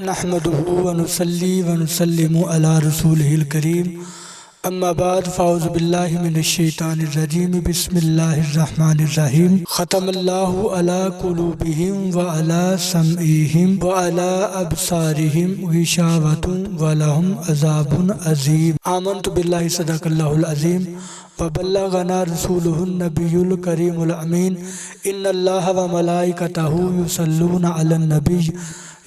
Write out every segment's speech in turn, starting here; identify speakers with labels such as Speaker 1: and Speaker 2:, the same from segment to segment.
Speaker 1: نحمده ونصلي ونسلم على رسوله الكريم اما بعد فاعوذ بالله من الشیطان الرجیم بسم اللہ الرحمن الرحیم ختم اللہ علی قلوبہم وعلی سمعہم وعلی ابصارہم غشاوۃ ولہم عذاب عظیم آمنت باللہ صدق اللہ العظیم وبلغنا رسوله النبی الکریم الامین ان اللہ وملائکتہ یصلون علی النبی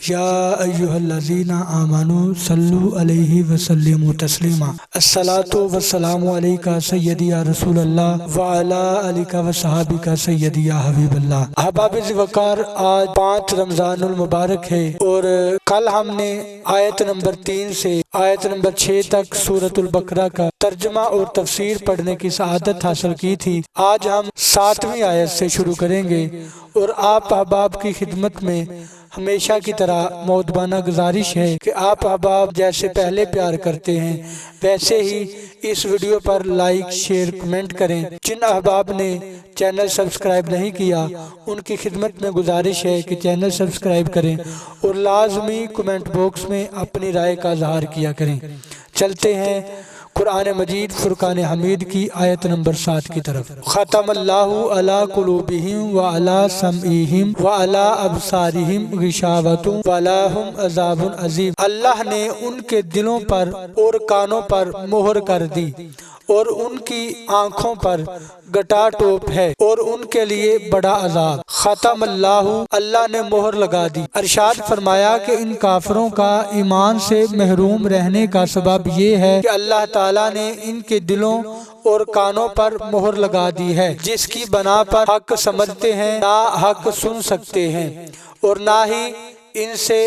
Speaker 1: یا ایہا الذین آمنوا صلوا علیہ وسلموا تسلیما الصلاۃ والسلام علیک سیدی یا رسول اللہ وعلی آلک وصحابک سیدی یا حبیب اللہ۔ احباب وقار، آج 5 رمضان المبارک ہے اور کل ہم نے آیت نمبر 3 سے آیت نمبر 6 تک سورۃ البقرہ کا ترجمہ اور تفسیر پڑھنے کی سعادت حاصل کی تھی۔ آج ہم 7ویں آیت سے شروع کریں گے اور آپ احباب کی خدمت میں ہمیشہ کی طرح مؤدبانہ گزارش ہے کہ آپ احباب جیسے پہلے پیار کرتے ہیں ویسے ہی اس ویڈیو پر لائک شیئر کمنٹ کریں۔ جن احباب نے چینل سبسکرائب نہیں کیا ان کی خدمت میں گزارش ہے کہ چینل سبسکرائب کریں اور لازمی کمنٹ باکس میں اپنی رائے کا اظہار کیا کریں۔ چلتے ہیں قرآن مجید فرقان حمید کی آیت نمبر 7 کی طرف۔ ختم اللہ علی قلوبہم وعلی سمعہم وعلی ابصارہم غشاوۃ ولہم عذاب عظیم۔ اللہ نے ان کے دلوں پر اور کانوں پر مہر کر دی اور ان کی آنکھوں پر گٹا ٹوپ ہے اور ان کے لیے بڑا عذاب۔ ختم اللہ نے مہر لگا دی۔ ارشاد فرمایا کہ ان کافروں کا ایمان سے محروم رہنے کا سبب یہ ہے کہ اللہ تعالیٰ نے ان کے دلوں اور کانوں پر مہر لگا دی ہے، جس کی بنا پر حق سمجھتے ہیں نہ حق سن سکتے ہیں اور نہ ہی ان سے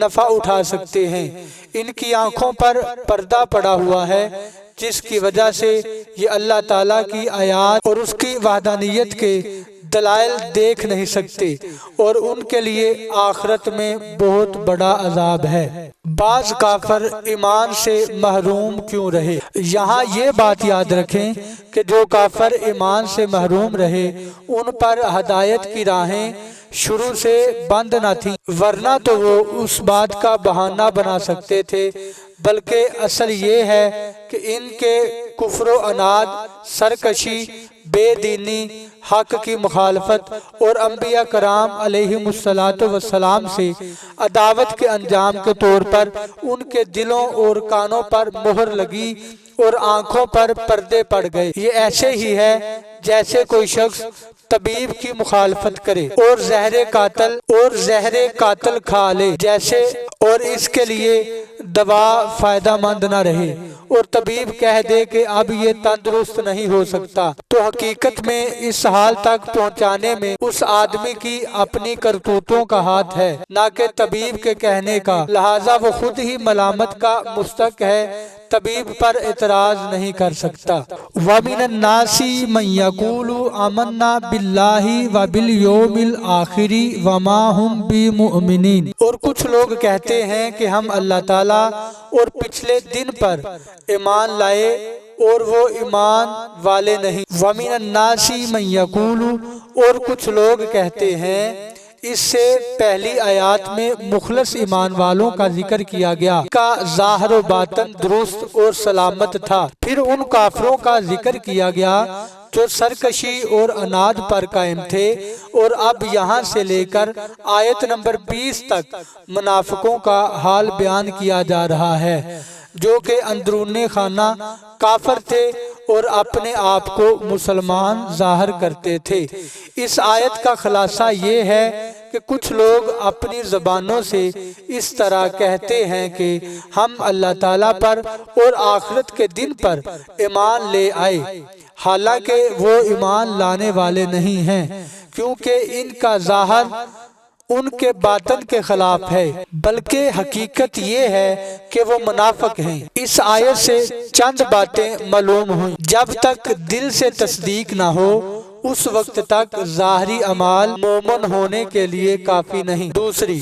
Speaker 1: نفع اٹھا سکتے ہیں۔ ان کی آنکھوں پر پردہ پڑا ہوا ہے جس کی وجہ سے یہ اللہ تعالیٰ کی آیات اور اس کی وحدانیت کے دلائل دیکھ نہیں سکتے اور ان کے لیے آخرت میں بہت بڑا عذاب ہے۔ بعض کافر ایمان سے محروم کیوں رہے؟ یہاں یہ بات یاد رکھیں کہ جو کافر ایمان سے محروم رہے ان پر ہدایت کی راہیں شروع سے بند نہ تھی، ورنہ تو وہ اس بات کا بہانہ بنا سکتے تھے، بلکہ اصل یہ ہے کہ ان کے کفر و عناد، سرکشی، بے دینی، حق کی مخالفت اور انبیاء کرام علیہم السلام سے عداوت کے انجام کے طور پر ان کے دلوں اور کانوں پر مہر لگی اور آنکھوں پر پردے پڑ گئے۔ یہ ایسے ہی ہے جیسے کوئی شخص طبیب کی مخالفت کرے اور زہر قاتل کھا لے جیسے، اور اس کے لیے دوا فائدہ مند نہ رہے اور طبیب کہہ دے کہ اب یہ تندرست نہیں ہو سکتا، تو حقیقت میں اس حال تک پہنچانے میں اس آدمی کی اپنی کرتوتوں کا ہاتھ ہے، نہ کہ طبیب کے کہنے کا، لہذا وہ خود ہی ملامت کا مستحق ہے، طبیب پر اعتراض نہیں کر سکتا۔ وَمِنَ النَّاسِ مَن يَقُولُ آمَنَّا بِاللَّهِ وَبِالْيَوْمِ الْآخِرِ وَمَا هُمْ بِمُؤْمِنِينَ، اور کچھ لوگ کہتے ہیں کہ ہم اللہ تعالیٰ اور پچھلے دن پر ایمان لائے اور وہ ایمان والے نہیں۔ وَمِنَ النَّاسِ مَن يَقُولُ، اور کچھ لوگ کہتے ہیں۔ اس سے پہلی آیات میں مخلص ایمان والوں کا ذکر کیا گیا، کا ظاہر و باطن درست اور سلامت تھا۔ پھر ان کافروں کا ذکر کیا گیا جو سرکشی اور عناد پر قائم تھے، اور اب یہاں سے لے کر آیت نمبر 20 تک منافقوں کا حال بیان کیا جا رہا ہے، جو کہ اندرون خانہ کافر تھے اور اپنے آپ کو مسلمان ظاہر کرتے تھے۔ اس آیت کا خلاصہ یہ ہے کہ کچھ لوگ اپنی زبانوں سے اس طرح کہتے ہیں کہ ہم اللہ تعالیٰ پر اور آخرت کے دن پر ایمان لے آئے، حالانکہ وہ ایمان لانے والے نہیں ہیں، کیونکہ ان کا ظاہر ان کے باطن کے خلاف ہے، بلکہ حقیقت یہ ہے کہ وہ منافق ہیں۔ اس آیت سے چند باتیں معلوم ہوئیں۔ جب تک دل سے تصدیق نہ ہو اس وقت تک ظاہری اعمال مومن ہونے کے لیے کافی نہیں۔ دوسری،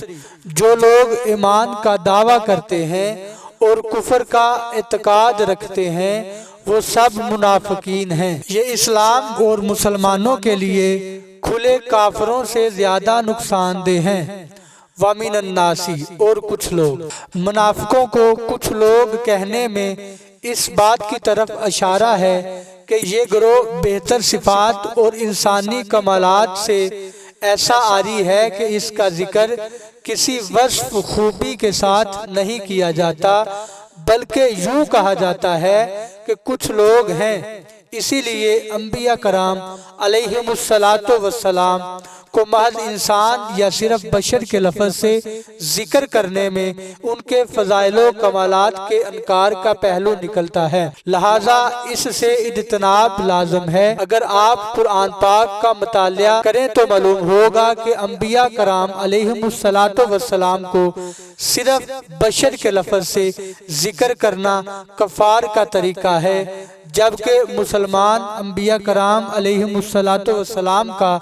Speaker 1: جو لوگ ایمان کا دعویٰ کرتے ہیں اور کفر کا اعتقاد رکھتے ہیں وہ سب منافقین ہیں۔ یہ اسلام اور مسلمانوں کے لیے کھلے کافروں سے زیادہ نقصان دہ ہیں۔ وَمِنَ النَّاسِ اور کچھ لوگ۔ منافقوں کو کچھ لوگ کہنے میں اس بات کی طرف اشارہ ہے کہ یہ گروہ بہتر صفات اور انسانی کمالات سے ایسا عاری ہے کہ اس کا ذکر کسی وصف خوبی کے ساتھ نہیں کیا جاتا، بلکہ یوں کہا جاتا ہے کہ کچھ لوگ ہیں۔ اسی لیے انبیاء کرام علیہم السلام کو محض انسان یا صرف بشر کے لفظ سے ذکر کرنے میں ان کے فضائل و کمالات کے انکار کا پہلو نکلتا ہے، لہٰذا اس سے اجتناب لازم ہے۔ اگر آپ قرآن پاک کا مطالعہ کریں تو معلوم ہوگا کہ انبیاء کرام علیہم السلام کو صرف بشر کے لفظ سے ذکر کرنا کفار کا طریقہ ہے، جبکہ مسلمان انبیاء کرام علیہم السلام کا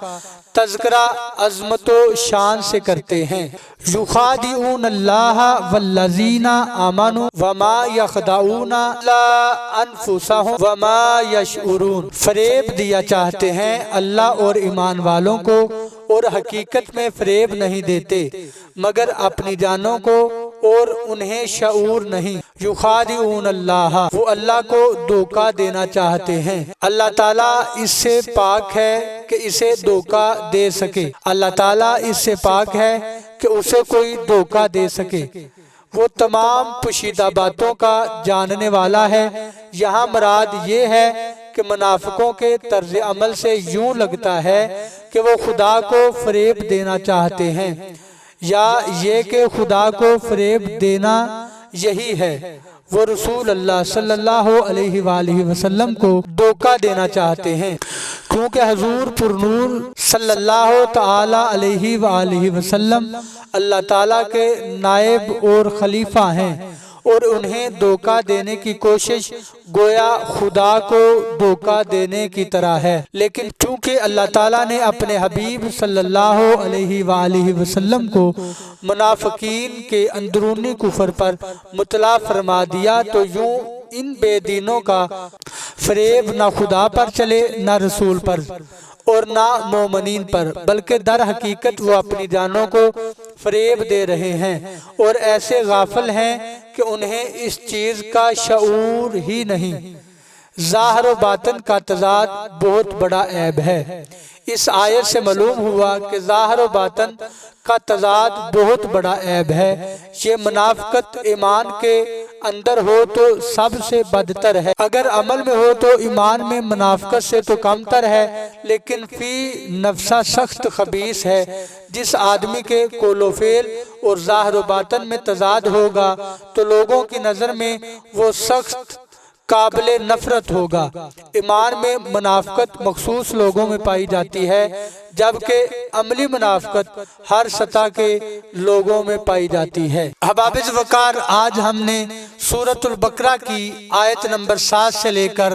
Speaker 1: تذکرہ عظمت و شان سے کرتے ہیں۔ یخادعون اللہ والذین آمنوا وما یخدعون الا انفسهم وما یشعرون۔ فریب دیا چاہتے ہیں اللہ اور ایمان والوں کو، اور حقیقت میں فریب نہیں دیتے مگر اپنی جانوں کو، اور انہیں شعور نہیں۔ یخادعون اللہ، وہ اللہ کو دھوکہ دینا چاہتے ہیں۔ اللہ تعالیٰ اس سے پاک ہے کہ اسے دھوکہ دے سکے، اللہ تعالیٰ اس سے پاک ہے کہ اسے کوئی دھوکہ دے سکے۔ وہ تمام پوشیدہ باتوں کا جاننے والا ہے۔ یہاں مراد یہ ہے کہ منافقوں کے طرز عمل سے یوں لگتا ہے کہ وہ خدا کو فریب دینا چاہتے ہیں، یا یہ کہ خدا کو فریب دینا یہی ہے، وہ رسول اللہ صلی اللہ علیہ وآلہ وسلم کو دھوکہ دینا چاہتے ہیں، کیونکہ حضور پرنور صلی اللہ تعالی علیہ وآلہ وسلم اللہ تعالیٰ کے نائب اور خلیفہ ہیں، اور انہیں دھوکہ دینے کی کوشش گویا خدا کو دھوکہ دینے کی طرح ہے۔ لیکن چونکہ اللہ تعالیٰ نے اپنے حبیب صلی اللہ علیہ وآلہ وسلم کو منافقین کے اندرونی کفر پر مطلع فرما دیا، تو یوں ان بے دینوں کا فریب نہ خدا پر چلے، نہ رسول پر، اور نہ مومنین پر، بلکہ در حقیقت وہ اپنی جانوں کو فریب دے رہے ہیں، اور ایسے غافل ہیں کہ انہیں اس چیز کا شعور ہی نہیں۔ ظاہر و باطن کا تضاد بہت بڑا عیب ہے۔ اس آیت سے معلوم ہوا کہ ظاہر و باطن کا تضاد بہت بڑا عیب ہے۔ یہ منافقت ایمان کے اندر ہو تو سب سے بدتر ہے، اگر عمل میں ہو تو ایمان میں منافقت سے تو کم تر ہے، لیکن فی نفسہ سخت خبیث ہے۔ جس آدمی کے قول و فعل اور ظاہر و باطن میں تضاد ہوگا تو لوگوں کی نظر میں وہ سخت قابل نفرت ہوگا۔ ایمان میں منافقت مخصوص لوگوں میں پائی جاتی ہے، جبکہ عملی منافقت ہر سطح کے لوگوں میں پائی جاتی ہے۔ احباب وقار، آج ہم نے سورۃ البقرہ کی آیت نمبر 7 سے لے کر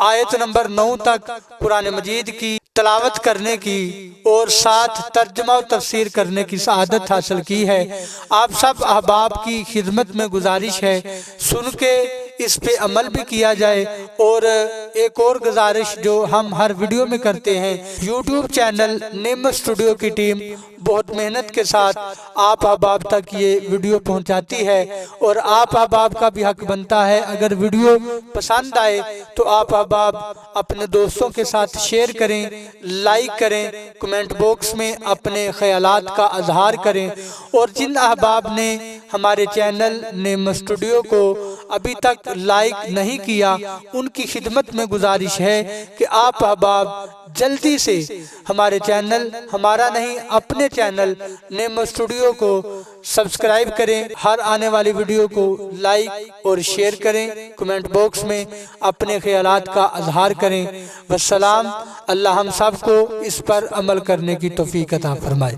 Speaker 1: آیت نمبر 9 تک قرآن مجید کی تلاوت کرنے کی اور ساتھ ترجمہ و تفسیر کرنے کی سعادت حاصل کی ہے۔ آپ سب احباب کی خدمت میں گزارش ہے سن کے اس پہ عمل بھی کیا جائے، اور ایک اور گزارش جو ہم ہر ویڈیو میں کرتے ہیں، یوٹیوب چینل نعمت اسٹوڈیو کی ٹیم بہت محنت کے ساتھ آپ احباب تک یہ ویڈیو پہنچاتی ہے، اور آپ احباب کا بھی حق بنتا ہے اگر ویڈیو پسند آئے تو آپ احباب اپنے دوستوں کے ساتھ شیئر کریں، لائک کریں، کمنٹ باکس میں اپنے خیالات کا اظہار کریں، اور جن احباب نے ہمارے چینل نعمت اسٹوڈیو کو ابھی تک لائک نہیں کیا، ان کی خدمت میں گزارش ہے کہ آپ احباب جلدی سے ہمارے چینل، ہمارا نہیں اپنے چینل نعمت اسٹوڈیو کو سبسکرائب کریں، ہر آنے والی ویڈیو کو لائک اور شیئر کریں، کمنٹ باکس میں اپنے خیالات کا اظہار کریں۔ والسلام۔ اللہ ہم سب کو اس پر عمل کرنے کی توفیق عطا فرمائے۔